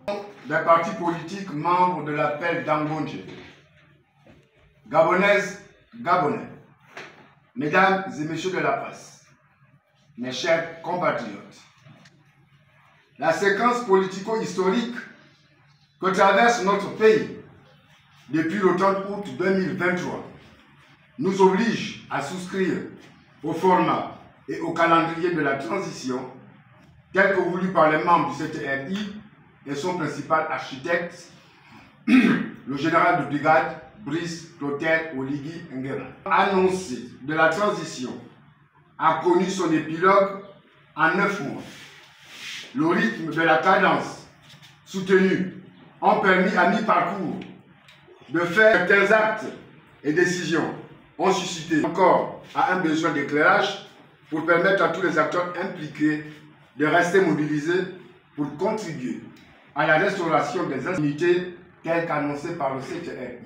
Des partis politiques membres de l'appel d'Angonje. Gabonaises, Gabonais, mesdames et messieurs de la presse, mes chers compatriotes, la séquence politico-historique que traverse notre pays depuis le 30 août 2023 nous oblige à souscrire au format et au calendrier de la transition tel que voulu par les membres du CTRI et son principal architecte, le général de brigade Brice Clotaire Oligui Nguema. L'annonce de la transition a connu son épilogue en 9 mois. Le rythme de la cadence soutenue ont permis à mi-parcours de faire certains actes et décisions ont suscité encore à un besoin d'éclairage pour permettre à tous les acteurs impliqués de rester mobilisés pour contribuer à la restauration des unités telles qu'annoncées par le CTRI.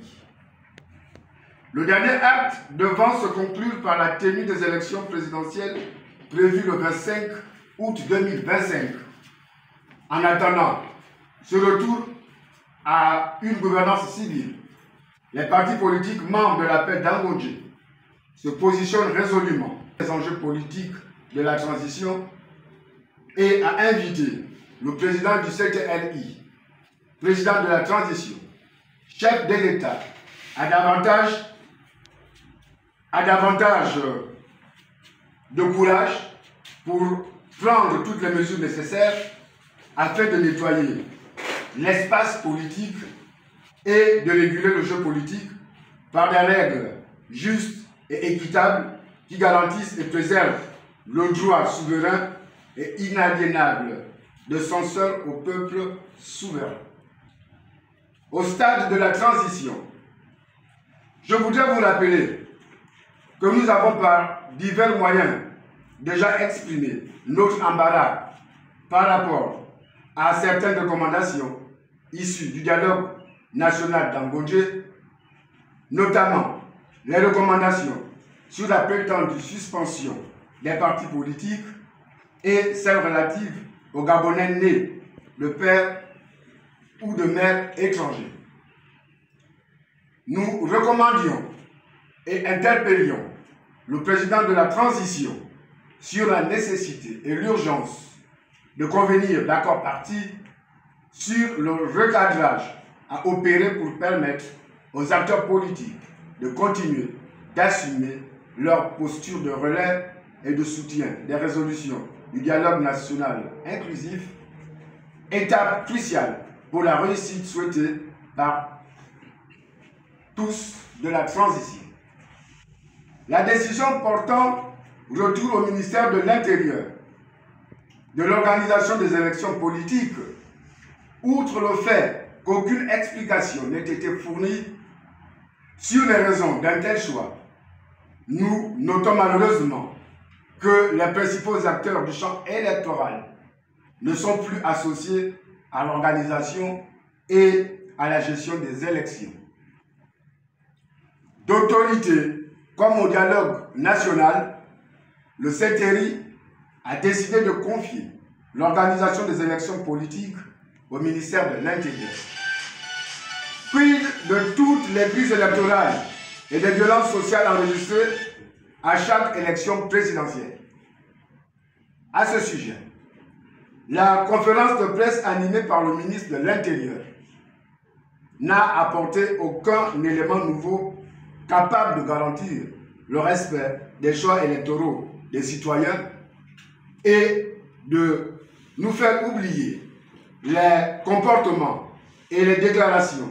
Le dernier acte devant se conclure par la tenue des élections présidentielles prévues le 25 août 2025. En attendant ce retour à une gouvernance civile, les partis politiques membres de l'appel d'Angonje se positionnent résolument sur les enjeux politiques de la transition et a invité le président du CTRI, président de la transition, chef de l'État, à davantage de courage pour prendre toutes les mesures nécessaires afin de nettoyer l'espace politique et de réguler le jeu politique par des règles justes et équitables qui garantissent et préservent le droit souverain et inaliénable de censeur au peuple souverain. Au stade de la transition, je voudrais vous rappeler que nous avons par divers moyens déjà exprimé notre embarras par rapport à certaines recommandations issues du dialogue national d'Angonje, notamment les recommandations sur la prétendue suspension des partis politiques et celles relatives aux Gabonais nés de père ou de mère étrangers. Nous recommandions et interpellions le président de la transition sur la nécessité et l'urgence de convenir d'accord parti sur le recadrage à opérer pour permettre aux acteurs politiques de continuer d'assumer leur posture de relais et de soutien des résolutions du dialogue national inclusif, étape cruciale pour la réussite souhaitée par tous de la transition. La décision portant retour au ministère de l'Intérieur de l'organisation des élections politiques, outre le fait qu'aucune explication n'ait été fournie sur les raisons d'un tel choix, nous notons malheureusement que les principaux acteurs du champ électoral ne sont plus associés à l'organisation et à la gestion des élections. D'autorité comme au dialogue national, le CTRI a décidé de confier l'organisation des élections politiques au ministère de l'Intérieur. Quid de toutes les crises électorales et des violences sociales enregistrées à chaque élection présidentielle. À ce sujet, la conférence de presse animée par le ministre de l'Intérieur n'a apporté aucun élément nouveau capable de garantir le respect des choix électoraux des citoyens et de nous faire oublier les comportements et les déclarations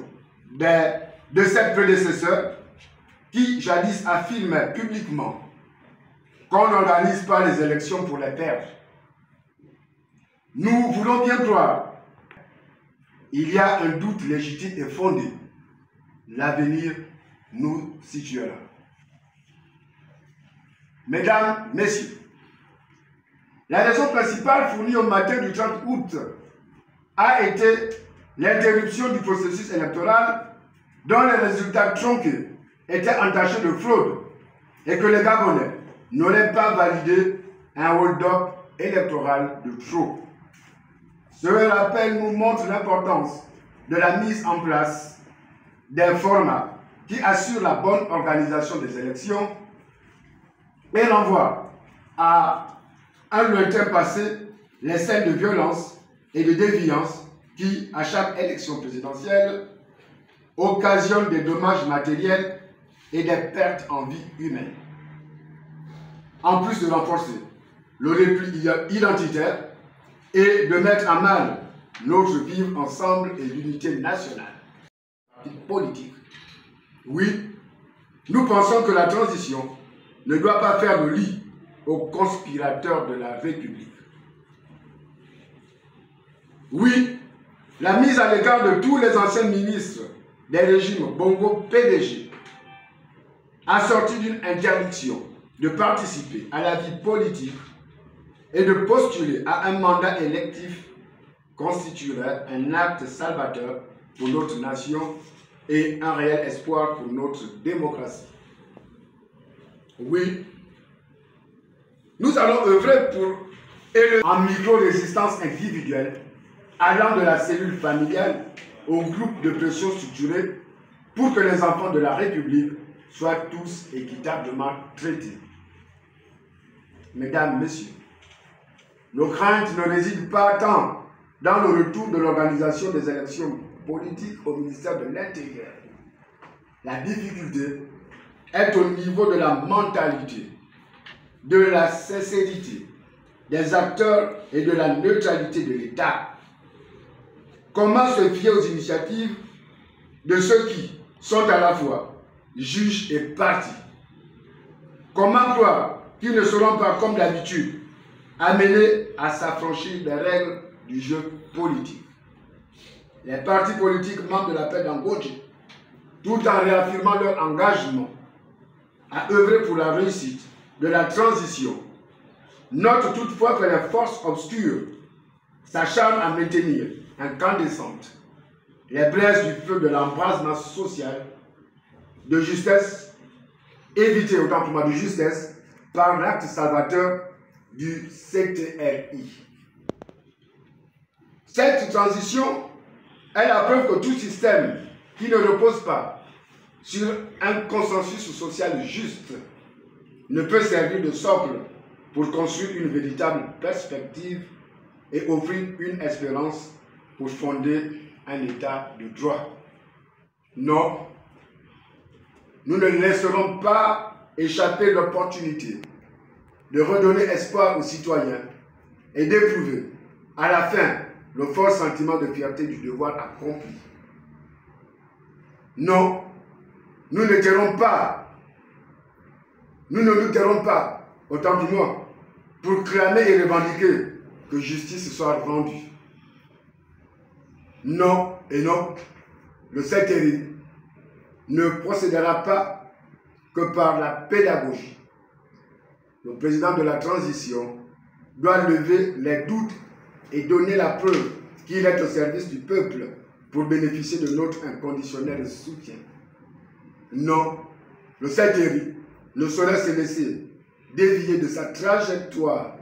de ses prédécesseurs qui jadis affirmaient publiquement qu'on n'organise pas les élections pour les perdre. Nous voulons bien croire, il y a un doute légitime et fondé. L'avenir nous situera. Mesdames, Messieurs, la raison principale fournie au matin du 30 août a été l'interruption du processus électoral dont les résultats tronqués étaient entachés de fraude et que les Gabonais n'auraient pas validé un hold-up électoral de trop. Ce rappel nous montre l'importance de la mise en place d'un format qui assure la bonne organisation des élections et renvoie à un lointain passé les scènes de violence et de déviance qui, à chaque élection présidentielle, occasionnent des dommages matériels et des pertes en vie humaine. En plus de renforcer le repli identitaire et de mettre à mal notre vivre ensemble et l'unité nationale politique. Oui, nous pensons que la transition ne doit pas faire le lit aux conspirateurs de la République. Oui, la mise à l'égard de tous les anciens ministres des régimes Bongo PDG, assortie d'une interdiction de participer à la vie politique et de postuler à un mandat électif, constituerait un acte salvateur pour notre nation et un réel espoir pour notre démocratie. Oui, nous allons œuvrer pour élever en micro-résistance individuelle, allant de la cellule familiale au groupe de pression structuré, pour que les enfants de la République soient tous équitablement traités. Mesdames, Messieurs, nos craintes ne résident pas tant dans le retour de l'organisation des élections politiques au ministère de l'Intérieur. La difficulté est au niveau de la mentalité, de la sincérité des acteurs et de la neutralité de l'État. Comment se fier aux initiatives de ceux qui sont à la fois juges et partis? Comment croire qu'ils ne seront pas, comme d'habitude, amenés à s'affranchir des règles du jeu politique? Les partis politiques membres de la paix d'Angoji, tout en réaffirmant leur engagement à œuvrer pour la réussite de la transition, notent toutefois que les forces obscures s'acharnent à maintenir incandescentes les braises du feu de l'embrasement social, de justesse, évité autant pour moi de justesse, par l'acte salvateur du CTRI. Cette transition est la preuve que tout système qui ne repose pas sur un consensus social juste ne peut servir de socle pour construire une véritable perspective et offrir une espérance pour fonder un état de droit. Non, nous ne laisserons pas échapper l'opportunité de redonner espoir aux citoyens et d'éprouver à la fin le fort sentiment de fierté du devoir accompli. Non, nous ne tairons pas, nous ne nous tairons pas, autant pour moi, pour clamer et revendiquer que justice soit rendue. Non et non, le CTRI ne procédera pas que par la pédagogie. Le président de la transition doit lever les doutes et donner la preuve qu'il est au service du peuple pour bénéficier de notre inconditionnel soutien. Non, le CTRI ne saurait se laisser dévier de sa trajectoire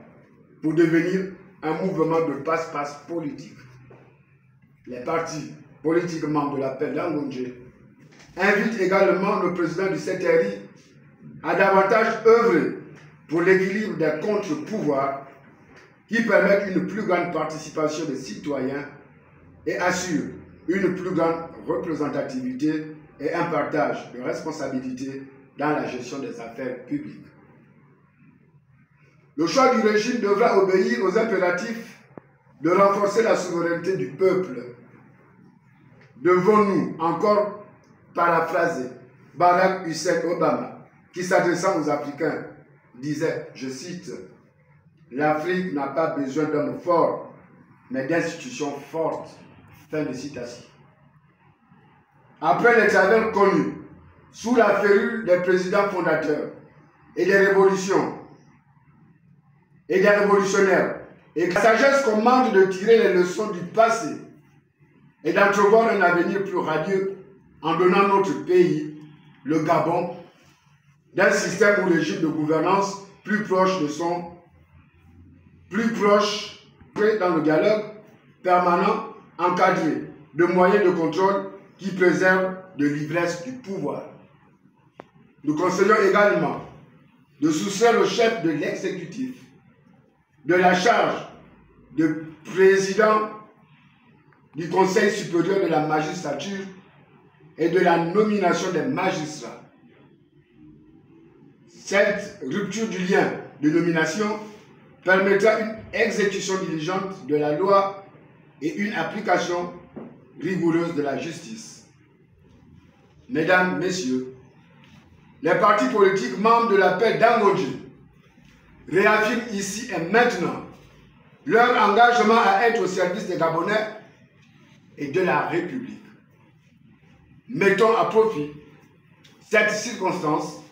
pour devenir un mouvement de passe-passe politique. Les partis politiques membres de la paix d'Angoji invitent également le président du CTRI à davantage œuvrer pour l'équilibre des contre-pouvoirs qui permettent une plus grande participation des citoyens et assurent une plus grande représentativité et un partage de responsabilités dans la gestion des affaires publiques. Le choix du régime devra obéir aux impératifs de renforcer la souveraineté du peuple. Devons-nous encore paraphraser Barack Hussein Obama, qui s'adressant aux Africains disait, je cite, « L'Afrique n'a pas besoin d'hommes forts, mais d'institutions fortes. » Fin de citation. Après les travers connus, sous la férule des présidents fondateurs et des révolutions et des révolutionnaires, et la sagesse commande de tirer les leçons du passé et d'entrevoir un avenir plus radieux en donnant à notre pays, le Gabon, d'un système ou régime de gouvernance plus proche dans le dialogue permanent encadré de moyens de contrôle qui préservent de l'ivresse du pouvoir. Nous conseillons également de soustraire le chef de l'exécutif de la charge de président du Conseil supérieur de la magistrature et de la nomination des magistrats. Cette rupture du lien de nomination permettra une exécution diligente de la loi et une application rigoureuse de la justice. Mesdames, Messieurs, les partis politiques membres de l'appel d'Angodji réaffirment ici et maintenant leur engagement à être au service des Gabonais et de la République. Mettons à profit cette circonstance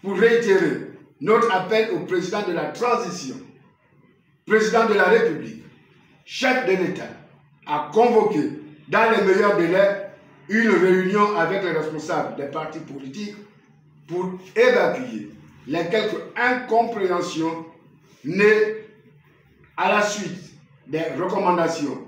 pour réitérer notre appel au président de la transition, président de la République, chef de l'État, à convoquer dans les meilleurs délais une réunion avec les responsables des partis politiques pour évacuer les quelques incompréhensions nées à la suite des recommandations